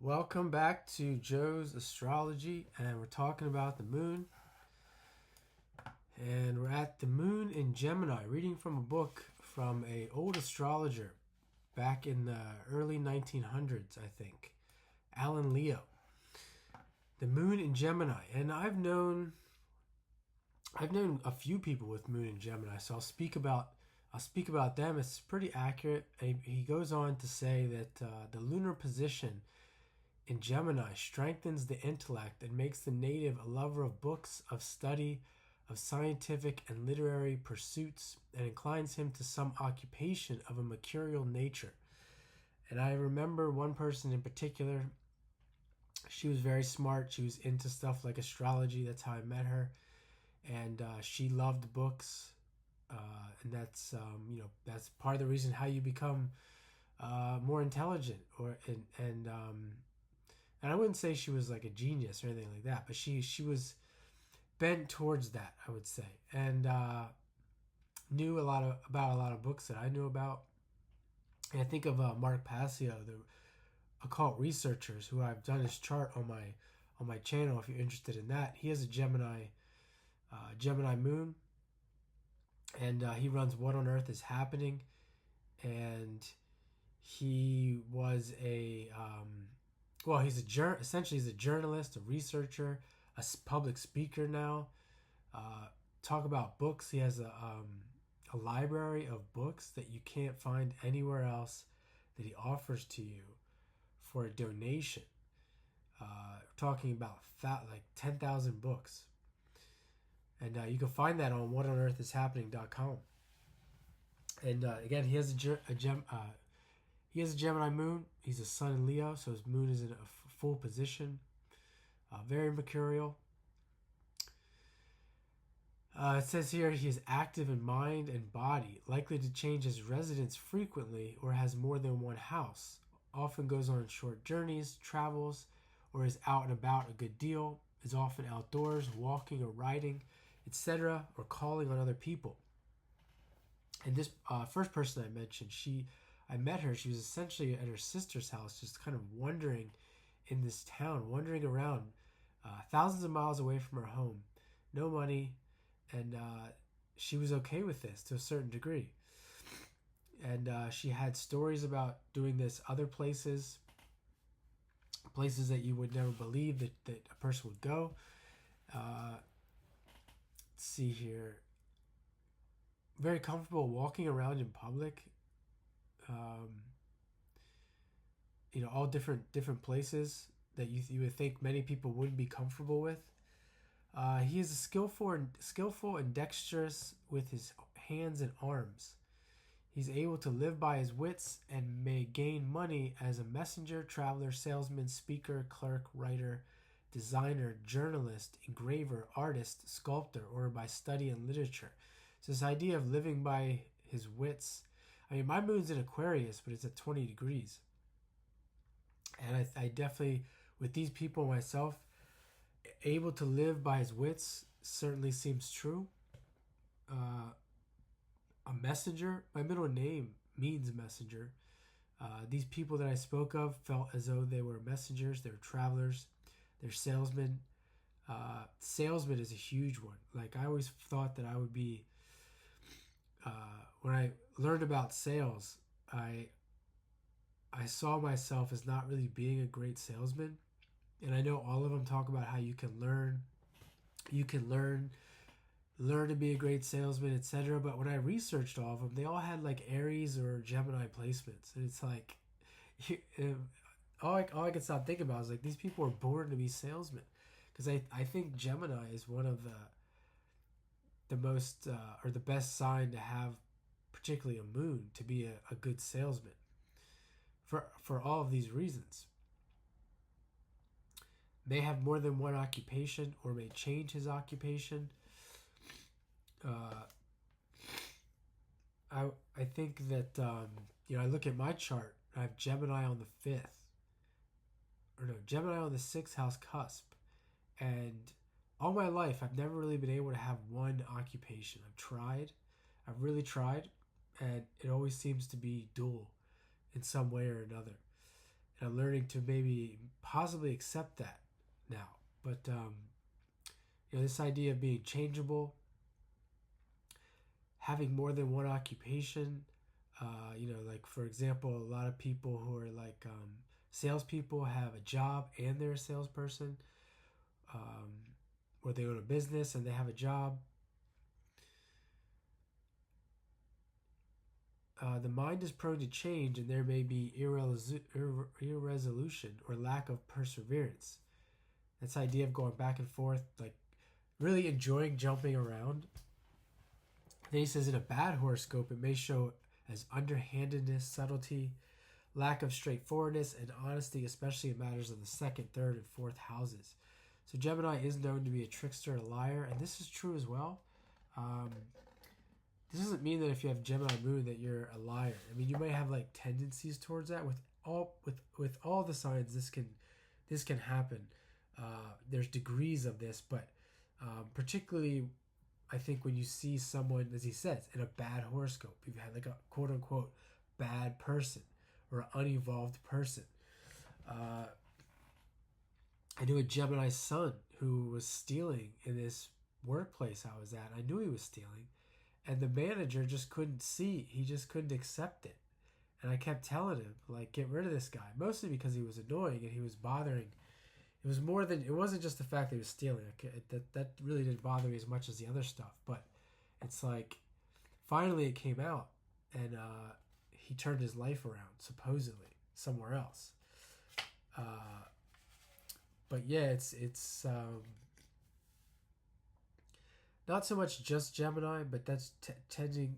Welcome back to Joe's Astrology, and we're talking about the moon. And we're at the moon in Gemini, reading from a book from a old astrologer back in the early 1900s, I think, Alan Leo. The moon in Gemini, and I've known a few people with moon in Gemini, so I'll speak about them. It's pretty accurate. He goes on to say that the lunar position in Gemini strengthens the intellect and makes the native a lover of books, of study, of scientific and literary pursuits, and inclines him to some occupation of a mercurial nature. And I remember one person in particular. She was very smart. She was into stuff like astrology. That's how I met her. And she loved books. And that's part of the reason how you become more intelligent. And I wouldn't say she was like a genius or anything like that, but she was bent towards that, I would say, and knew about a lot of books that I knew about. And I think of Mark Passio, the occult researchers, who I've done his chart on my channel. If you're interested in that, he has a Gemini moon, and he runs What on Earth is Happening, and he was essentially he's a journalist, a researcher, a public speaker now. Talk about books. He has a library of books that you can't find anywhere else that he offers to you for a donation. Talking about like 10,000 books. And you can find that on whatonearthishappening.com. And again, he has he has a Gemini moon. He's a sun in Leo, so his moon is in a full position. Very mercurial. It says here he is active in mind and body, likely to change his residence frequently or has more than one house. Often goes on short journeys, travels, or is out and about a good deal. Is often outdoors, walking or riding, etc., or calling on other people. And this first person I mentioned, I met her. She was essentially at her sister's house, just kind of wandering in this town, wandering around, thousands of miles away from her home, no money, and she was okay with this to a certain degree. And she had stories about doing this other places that you would never believe that a person would go. Let's see here. Very comfortable walking around in public. All different places that you would think many people wouldn't be comfortable with. He is skillful and dexterous with his hands and arms. He's able to live by his wits and may gain money as a messenger, traveler, salesman, speaker, clerk, writer, designer, journalist, engraver, artist, sculptor, or by study and literature. So this idea of living by his wits. I mean, my moon's in Aquarius, but it's at 20 degrees. And I definitely, with these people myself, able to live by his wits certainly seems true. A messenger, my middle name means messenger. These people that I spoke of felt as though they were messengers, they were travelers, they're salesmen. Salesman is a huge one. Like, I always thought that I would be, when I learned about sales, I saw myself as not really being a great salesman. And I know all of them talk about how you can learn to be a great salesman, etc. But when I researched all of them, they all had like Aries or Gemini placements. And it's like, all I could stop thinking about is like, these people are born to be salesmen. Because I think Gemini is one of the most or the best sign to have, particularly a moon, to be a good salesman. For all of these reasons. May have more than one occupation or may change his occupation. I think that I look at my chart. I have Gemini on the 5th, Gemini on the 6th house cusp, and all my life I've never really been able to have one occupation. I've really tried, and it always seems to be dual in some way or another. And I'm learning to maybe possibly accept that now. But this idea of being changeable, having more than one occupation, like for example, a lot of people who are like salespeople have a job and they're a salesperson, or they own a business and they have a job. The mind is prone to change, and there may be irresolution or lack of perseverance. This idea of going back and forth, like really enjoying jumping around. Then he says, in a bad horoscope, it may show as underhandedness, subtlety, lack of straightforwardness, and honesty, especially in matters of the second, third, and fourth houses. So Gemini is known to be a trickster, a liar, and this is true as well. This doesn't mean that if you have Gemini moon that you're a liar. I mean, you might have like tendencies towards that. With all the signs, this can happen. There's degrees of this, but particularly, I think when you see someone, as he says, in a bad horoscope, you've had like a quote unquote bad person or an unevolved person. I knew a Gemini son who was stealing in this workplace I was at. I knew he was stealing. And the manager just couldn't see. He just couldn't accept it. And I kept telling him, like, get rid of this guy. Mostly because he was annoying and he was bothering. It was more than, it wasn't just the fact that he was stealing. That really didn't bother me as much as the other stuff. But it's like, finally it came out. And he turned his life around, supposedly, somewhere else. But yeah, it's not so much just Gemini, but that's tending.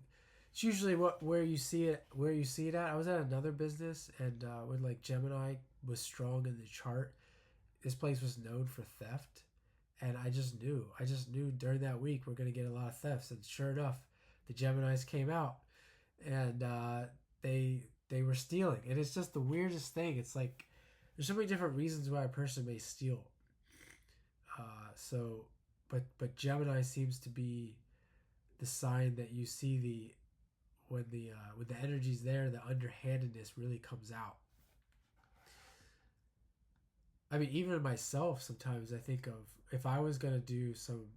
It's usually where you see it at. I was at another business, and when like Gemini was strong in the chart, this place was known for theft, and I just knew during that week we're gonna get a lot of thefts, and sure enough, the Geminis came out, and they were stealing, and it's just the weirdest thing. It's like there's so many different reasons why a person may steal. But Gemini seems to be the sign that you see when the energy's there, the underhandedness really comes out. I mean, even myself, sometimes I think of if I was gonna do something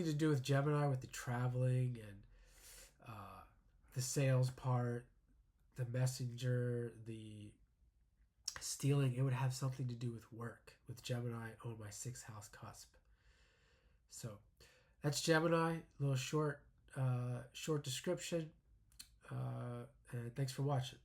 to do with Gemini, with the traveling and the sales part, the messenger, the stealing, it would have something to do with work, with Gemini on my 6th house cusp. So that's Gemini, a little short description, and thanks for watching.